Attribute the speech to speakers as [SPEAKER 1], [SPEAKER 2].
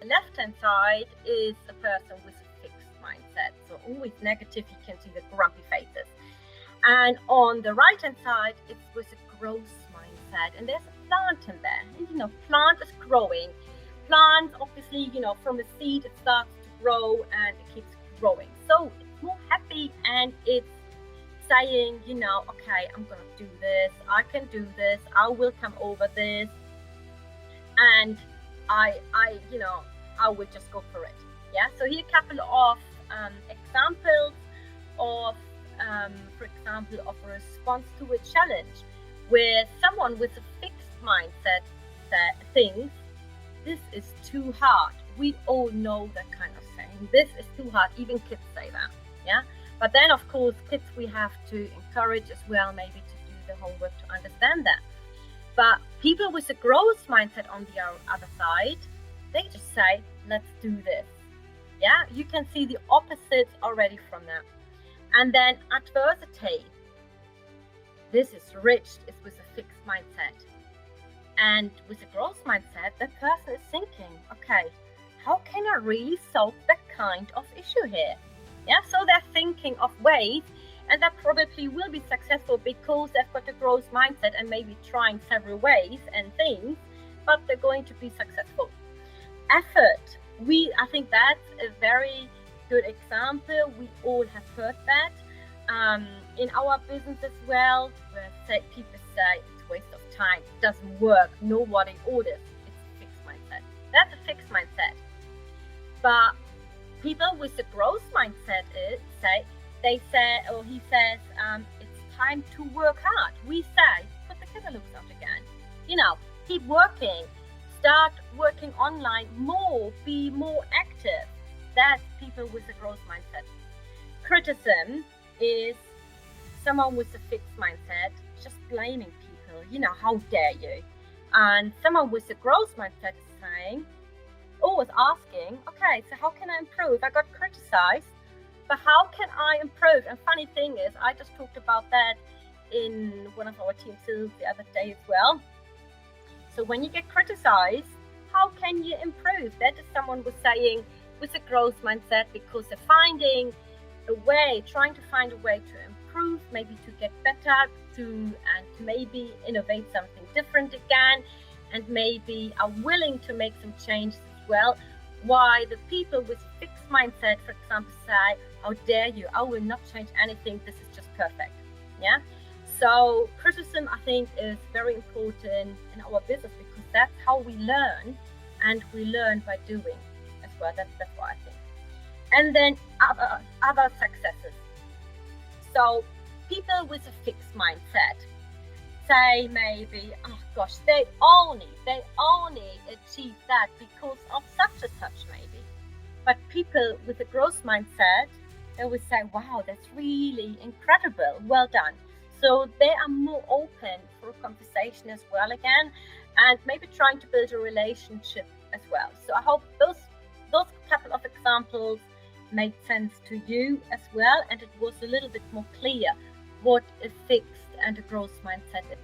[SPEAKER 1] left-hand side is a person with a fixed mindset. So always negative, you can see the grumpy faces. And on the right-hand side, it's with a growth mindset. And there's a plant in there. And, plant is growing. Plant, obviously, from a seed, it starts to grow and it keeps growing. So it's more happy and it's saying, okay, I'm going to do this. I can do this. I will come over this. And I will just go for it. Yeah. So here a couple of examples of, for example, of a response to a challenge where someone with a fixed mindset thinks this is too hard. We all know that kind of saying. This is too hard. Even kids say that. Yeah. But then, of course, kids we have to encourage as well, maybe to do the homework to understand that. But people with a growth mindset on the other side, they just say, let's do this. Yeah, you can see the opposites already from that. And then adversity. This is rich, it's with a fixed mindset. And with a growth mindset, the person is thinking, okay, how can I really solve that kind of issue here? Yeah, so they're thinking of ways, and that probably will be successful because they've got a growth mindset and maybe trying several ways and things, but they're going to be successful. Effort. I think that's a very good example. We all have heard that in our business as well, where people say it's a waste of time, it doesn't work, nobody orders. It's a fixed mindset. That's a fixed mindset. But people with a growth mindset he says, it's time to work hard. We say, put the catalogs out again. Keep working. Start working online more. Be more active. That's people with a growth mindset. Criticism is someone with a fixed mindset, just blaming people. How dare you? And someone with a growth mindset is saying, always asking, okay, so how can I improve? I got criticized, but how can I improve? And funny thing is, I just talked about that in one of our team seals the other day as well. So when you get criticized, how can you improve? That is someone was saying with a growth mindset, because they're finding a way, trying to find a way to improve, maybe to get better, and maybe innovate something different again, and maybe are willing to make some changes as well. Why the people with a fixed mindset, for example, say, how dare you? I will not change anything. This is just perfect. Yeah. So criticism, I think, is very important in our business because that's how we learn, and we learn by doing as well. That's what I think. And then other successes. So people with a fixed mindset say maybe, oh gosh, they only achieve that because of such and such maybe. But people with a growth mindset, they will say, wow, that's really incredible. Well done. So they are more open for conversation as well again, and maybe trying to build a relationship as well. So I hope those couple of examples made sense to you as well, and it was a little bit more clear what a fixed and a growth mindset is.